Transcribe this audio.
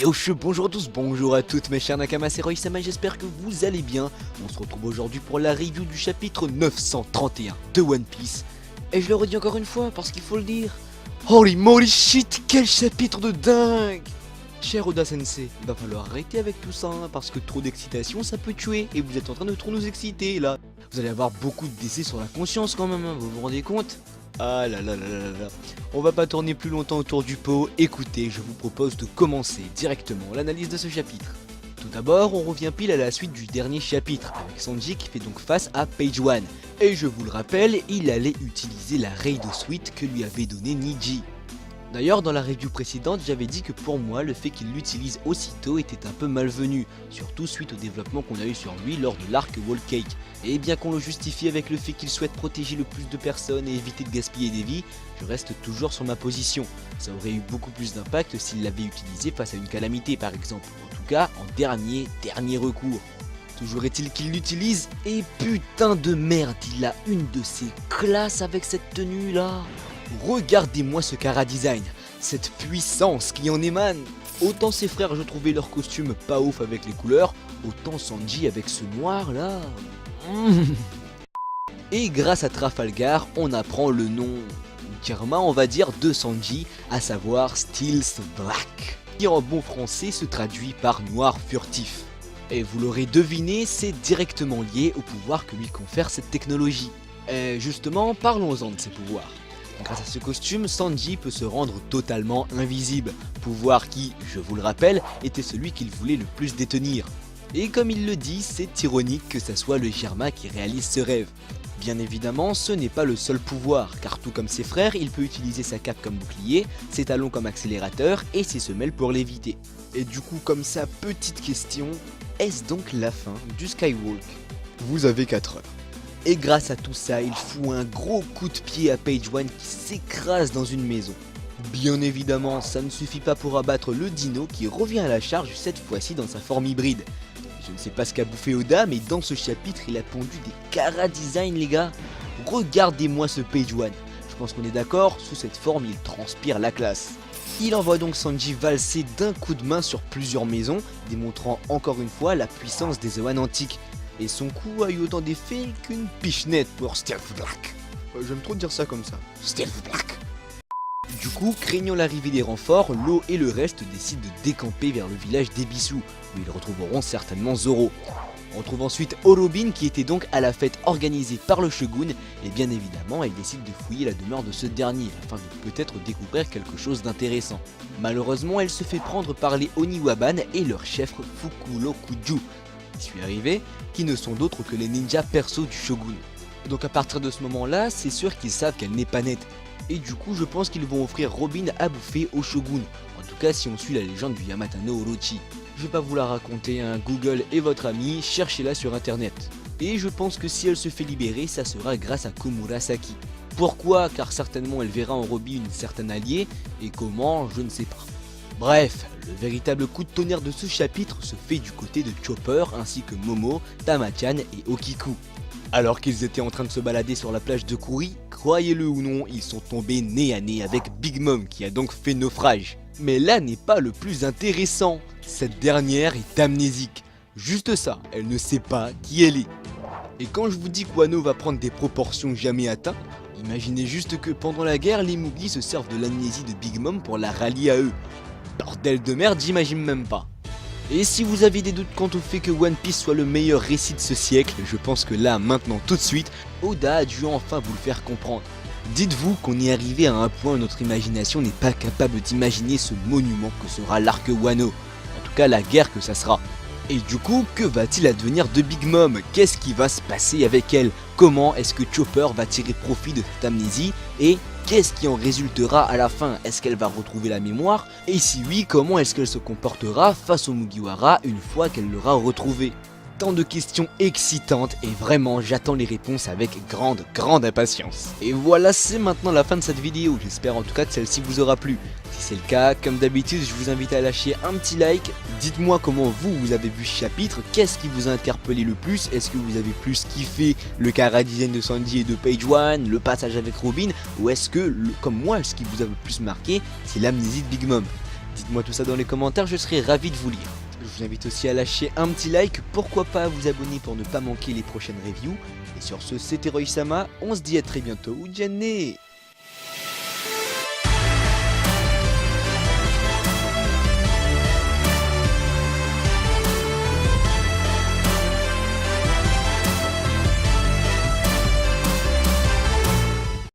Bonjour à tous, bonjour à toutes mes chers Nakamas et Roy-sama, j'espère que vous allez bien. On se retrouve aujourd'hui pour la review du chapitre 931 de One Piece. Et je le redis encore une fois parce qu'il faut le dire. Holy moly shit, quel chapitre de dingue! Cher Oda Sensei, il va falloir arrêter avec tout ça hein, parce que trop d'excitation ça peut tuer et vous êtes en train de trop nous exciter là. Vous allez avoir beaucoup de décès sur la conscience quand même, hein, vous vous rendez compte? Ah là là là là là. On va pas tourner plus longtemps autour du pot, écoutez, je vous propose de commencer directement l'analyse de ce chapitre. Tout d'abord, on revient pile à la suite du dernier chapitre, avec Sanji qui fait donc face à Page One. Et je vous le rappelle, il allait utiliser la Raid Suite que lui avait donnée Niji. D'ailleurs, dans la review précédente, j'avais dit que pour moi, le fait qu'il l'utilise aussitôt était un peu malvenu, surtout suite au développement qu'on a eu sur lui lors de l'arc Wall Cake. Et bien qu'on le justifie avec le fait qu'il souhaite protéger le plus de personnes et éviter de gaspiller des vies, je reste toujours sur ma position. Ça aurait eu beaucoup plus d'impact s'il l'avait utilisé face à une calamité par exemple, en tout cas en dernier recours. Toujours est-il qu'il l'utilise, et putain de merde, il a une de ses classes avec cette tenue là. Regardez-moi ce Kara design, cette puissance qui en émane. Autant ses frères je trouvais leur costume pas ouf avec les couleurs, autant Sanji avec ce noir là. Et grâce à Trafalgar, on apprend le nom Kirma on va dire de Sanji, à savoir Stealth Black, qui en bon français se traduit par noir furtif. Et vous l'aurez deviné, c'est directement lié au pouvoir que lui confère cette technologie. Et justement, parlons-en de ses pouvoirs. Grâce à ce costume, Sanji peut se rendre totalement invisible, pouvoir qui, je vous le rappelle, était celui qu'il voulait le plus détenir. Et comme il le dit, c'est ironique que ça soit le Germa qui réalise ce rêve. Bien évidemment, ce n'est pas le seul pouvoir, car tout comme ses frères, il peut utiliser sa cape comme bouclier, ses talons comme accélérateur et ses semelles pour l'éviter. Et du coup, comme ça, petite question, est-ce donc la fin du Skywalk? Vous avez 4 heures. Et grâce à tout ça, il fout un gros coup de pied à Page One qui s'écrase dans une maison. Bien évidemment, ça ne suffit pas pour abattre le dino qui revient à la charge cette fois-ci dans sa forme hybride. Je ne sais pas ce qu'a bouffé Oda, mais dans ce chapitre, il a pondu des Kara design les gars. Regardez-moi ce Page One. Je pense qu'on est d'accord, sous cette forme, il transpire la classe. Il envoie donc Sanji valser d'un coup de main sur plusieurs maisons, démontrant encore une fois la puissance des Zoan antiques. Et son coup a eu autant d'effet qu'une pichenette pour Stealth Black. J'aime trop dire ça comme ça. Stealth Black. Du coup, craignant l'arrivée des renforts, Law et le reste décident de décamper vers le village d'Ebisu, où ils retrouveront certainement Zoro. On retrouve ensuite Orobin qui était donc à la fête organisée par le Shogun, et bien évidemment elle décide de fouiller la demeure de ce dernier, afin de peut-être découvrir quelque chose d'intéressant. Malheureusement, elle se fait prendre par les Oniwaban et leur chef Fukurokuju, qui suis arrivé, qui ne sont d'autres que les ninjas perso du Shogun. Donc à partir de ce moment-là, c'est sûr qu'ils savent qu'elle n'est pas nette. Et du coup, je pense qu'ils vont offrir Robin à bouffer au Shogun. En tout cas, si on suit la légende du Yamatano Orochi. Je vais pas vous la raconter, hein. Google est votre ami, cherchez-la sur internet. Et je pense que si elle se fait libérer, ça sera grâce à Komurasaki. Pourquoi? Car certainement elle verra en Robin une certaine alliée, et comment, je ne sais pas. Bref, le véritable coup de tonnerre de ce chapitre se fait du côté de Chopper ainsi que Momo, Tamachan et Okiku. Alors qu'ils étaient en train de se balader sur la plage de Kuri, croyez-le ou non, ils sont tombés nez à nez avec Big Mom qui a donc fait naufrage. Mais là n'est pas le plus intéressant, cette dernière est amnésique. Juste ça, elle ne sait pas qui elle est. Et quand je vous dis que Wano va prendre des proportions jamais atteintes, imaginez juste que pendant la guerre, les Mowgli se servent de l'amnésie de Big Mom pour la rallier à eux. Bordel de merde, j'imagine même pas. Et si vous avez des doutes quant au fait que One Piece soit le meilleur récit de ce siècle, je pense que là, maintenant, tout de suite, Oda a dû enfin vous le faire comprendre. Dites-vous qu'on est arrivé à un point où notre imagination n'est pas capable d'imaginer ce monument que sera l'arc Wano. En tout cas, la guerre que ça sera. Et du coup, que va-t-il advenir de Big Mom? Qu'est-ce qui va se passer avec elle? Comment est-ce que Chopper va tirer profit de cette amnésie? Et qu'est-ce qui en résultera à la fin? Est-ce qu'elle va retrouver la mémoire? Et si oui, comment est-ce qu'elle se comportera face au Mugiwara une fois qu'elle l'aura retrouvé? Tant de questions excitantes et vraiment j'attends les réponses avec grande impatience. Et voilà, c'est maintenant la fin de cette vidéo, j'espère en tout cas que celle-ci vous aura plu. Si c'est le cas, comme d'habitude, je vous invite à lâcher un petit like. Dites-moi comment vous avez vu ce chapitre, qu'est-ce qui vous a interpellé le plus? Est-ce que vous avez plus kiffé le Kara design de Sanji et de Page One, le passage avec Robin? Ou est-ce que, comme moi, ce qui vous a le plus marqué, c'est l'amnésie de Big Mom? Dites-moi tout ça dans les commentaires, je serai ravi de vous lire. Je vous invite aussi à lâcher un petit like, pourquoi pas à vous abonner pour ne pas manquer les prochaines reviews. Et sur ce, c'était Roy Sama, on se dit à très bientôt, Jenny.